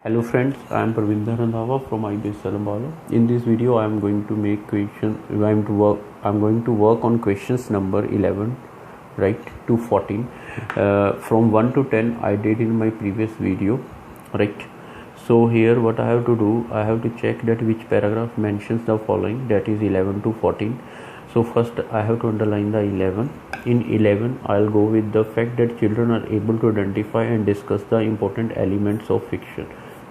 Hello friends, I am Parvinderandhawaguru from IBSL AMBALA. In this video, I am going to make question. I'm going to work on questions number 11, right, to 14. From 1 to 10, I did in my previous video, right. So here, what I have to do, I have to check that which paragraph mentions the following, that is 11 to 14. So first, I have to underline the 11. In 11, I'll go with the fact that children are able to identify and discuss the important elements of fiction.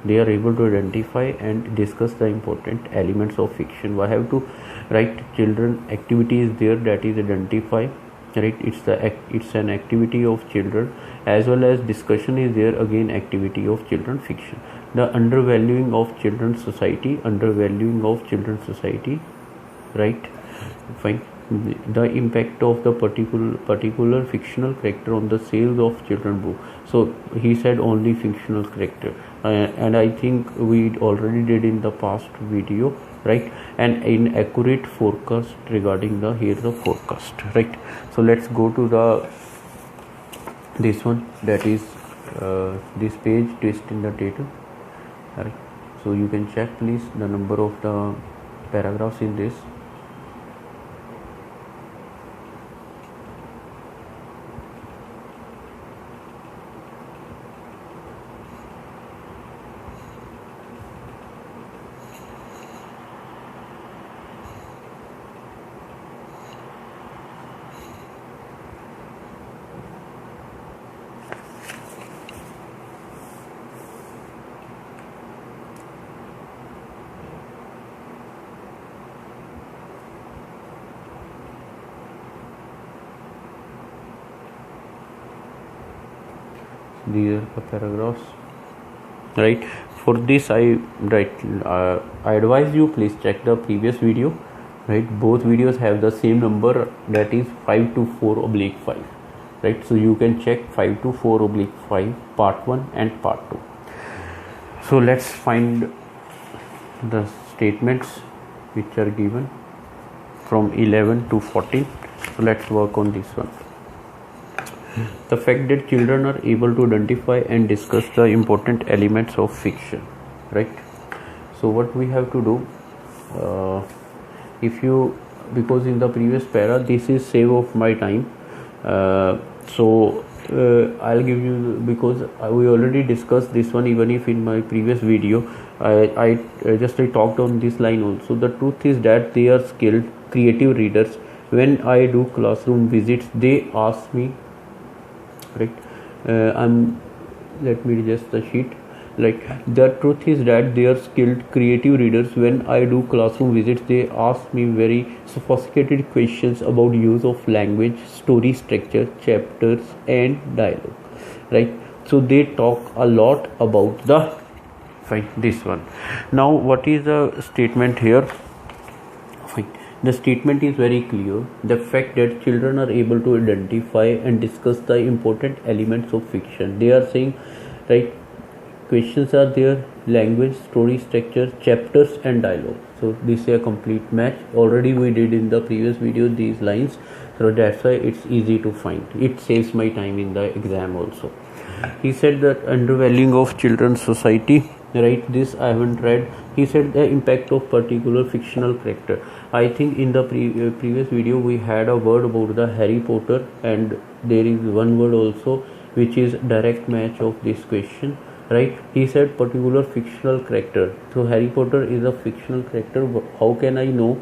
They are able to identify and discuss the important elements of fiction. I have to write children activity is there, that is identify, right. It's an activity of children, as well as discussion is there, again activity of children, fiction. The undervaluing of children's society, right, fine. The impact of the particular fictional character on the sales of children book. So he said only fictional character, and I think we already did in the past video, right. And inaccurate forecast regarding the forecast, right. So let's go to this one, that is this page, twist in the table, right. So you can check please the number of the paragraphs in this. These are the paragraphs, right. For this I advise you please check the previous video, right. Both videos have the same number, that is 524/5, right. So you can check 524/5 part 1 and part 2. So let's find the statements which are given from 11 to 14. So let's work on this one. The fact that children are able to identify and discuss the important elements of fiction, right. So what we have to do, because in the previous para this is save of my time, so I'll give you, because we already discussed this one, even if in my previous video I talked on this line also. The truth is that they are skilled creative readers. When I do classroom visits, they ask me, right. Let me adjust the sheet. Like, the truth is that they are skilled creative readers. When I do classroom visits, they ask me very sophisticated questions about use of language, story structure, chapters and dialogue, right. So they talk a lot about this one. Now what is the statement here? The statement is very clear. The fact that children are able to identify and discuss the important elements of fiction. They are saying, right, questions are there, language, story structure, chapters and dialogue. So this is a complete match. Already we did in the previous video these lines. So that's why it's easy to find. It saves my time in the exam also. He said that undervaluing of children's society, right, this I haven't read. He said the impact of particular fictional character. I think in the previous video we had a word about the Harry Potter, and there is one word also which is direct match of this question, right. He said particular fictional character. So Harry Potter is a fictional character. How can I know,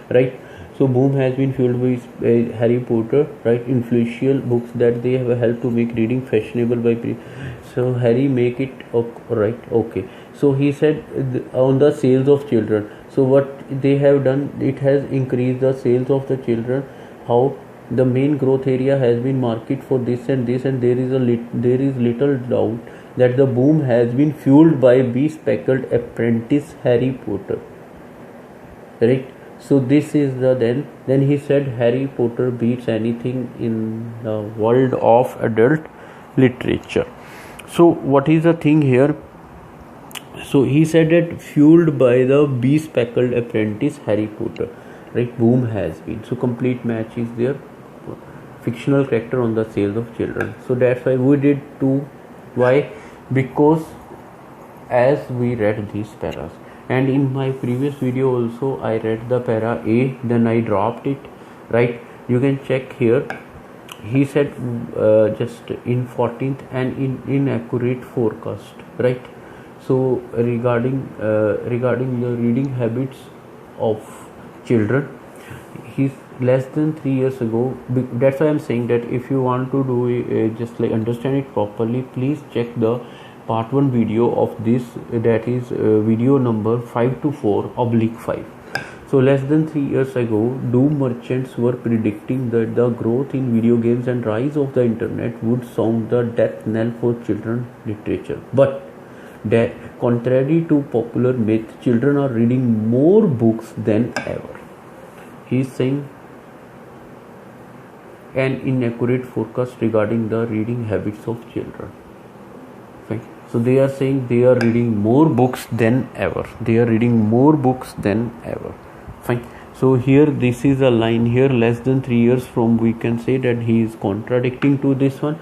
right? So boom has been fueled with Harry Potter, right, influential books that they have helped to make reading fashionable so Harry make it up, right. Okay, so he said on the sales of children. So what they have done, it has increased the sales of the children. How? The main growth area has been market for this and this, and there is little doubt that the boom has been fueled by bespectacled apprentice Harry Potter, right. So this is the then he said Harry Potter beats anything in the world of adult literature. So what is the thing here? So he said that fueled by the bespectacled apprentice Harry Potter, right. Boom has been. So complete match is there. fictional character on the sales of children. So that's why we did 2. Why? Because as we read these paras. And in my previous video also I read the para A, then I dropped it, right? You can check here. He said just in 14th and in inaccurate forecast, right? So regarding the reading habits of children, he's less than 3 years ago. That's why I'm saying that if you want to do just like understand it properly, please check the part 1 video of this, that is video number 524/5. So less than 3 years ago, doom merchants were predicting that the growth in video games and rise of the internet would sound the death knell for children's literature. But contrary to popular myth, children are reading more books than ever. He is saying an inaccurate forecast regarding the reading habits of children. Fine. So they are saying they are reading more books than ever. They are reading more books than ever. Fine. So here this is a line here, less than 3 years from, we can say that he is contradicting to this one,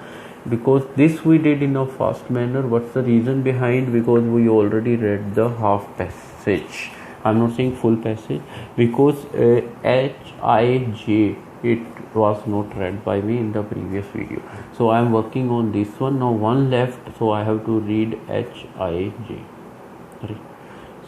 because this we did in a fast manner. What's the reason behind? Because we already read the half passage. I'm not saying full passage, because Hij, it was not read by me in the previous video. So I am working on this one. Now one left, so I have to read Hij. Right.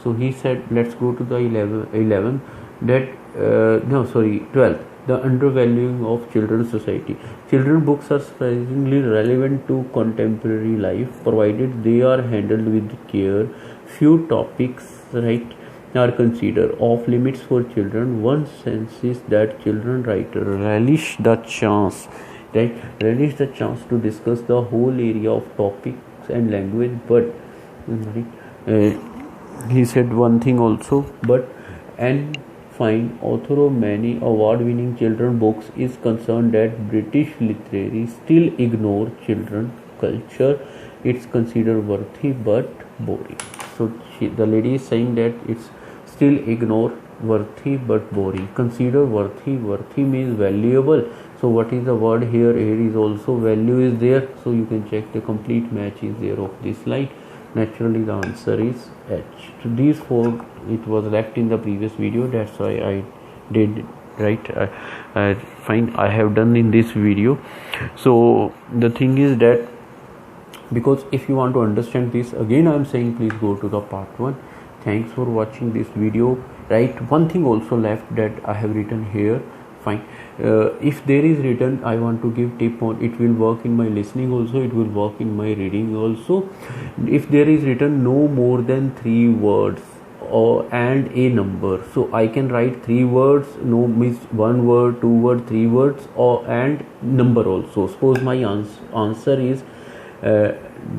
So he said, let's go to the 11 that 12th, the undervaluing of children's society. Children books are surprisingly relevant to contemporary life, provided they are handled with care. Few topics, right, are considered off limits for children. One senses that children writer relish the chance to discuss the whole area of topics and language. But he said one thing also, but and fine author of many award-winning children books is concerned that British literary still ignore children culture. It's considered worthy but boring. So the lady is saying that it's still ignore worthy but boring. Consider worthy means valuable. So what is the word here? Here is also value is there. So you can check the complete match is there of this slide. Naturally the answer is H. So these 4 it was left in the previous video, that's why I did, right? I find I have done in this video. So the thing is that, because if you want to understand this, again I am saying please go to the part 1. Thanks for watching this video, right? One thing also left that I have written here. Fine. If there is written, I want to give tip on it. Will work in my listening also, it will work in my reading also. If there is written no more than 3 words and a number, so I can write 3 words, no means 1 word, 2 word, 3 words, and number also. Suppose my answer is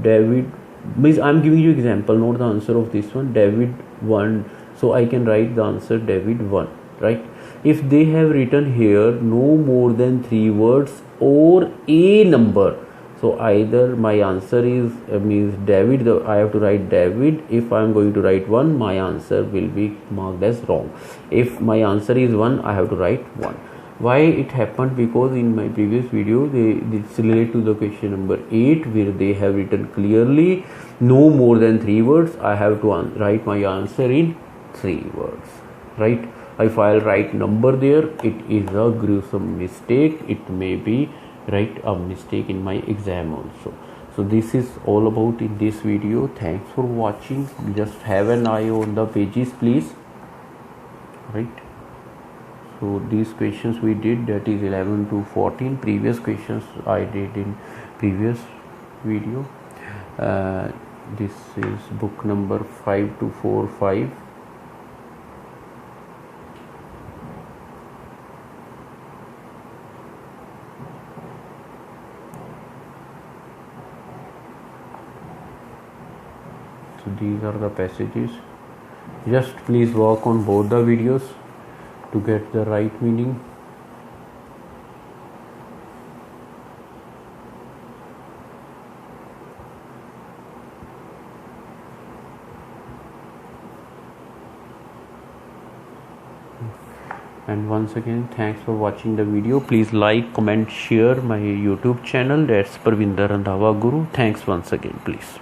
David, means I'm giving you example, not the answer of this one. David 1, so I can write the answer David 1, right? If they have written here no more than 3 words or a number, so either my answer is means David, I have to write David. If I am going to write 1, my answer will be marked as wrong. If my answer is 1, I have to write 1. Why it happened? Because in my previous video it's related to the question number 8, where they have written clearly no more than 3 words. I have to write my answer in 3 words, right? If I'll write number there, it is a gruesome mistake. It may be, right, a mistake in my exam also. So this is all about in this video. Thanks for watching. Just have an eye on the pages, please, right? So these questions we did, that is 11 to 14. Previous questions I did in previous video. This is book number 524/5. So these are the passages. Just please work on both the videos to get the right meaning. And once again, thanks for watching the video. Please like, comment, share my YouTube channel. That's Parvinderandhawaguru. Thanks once again, please.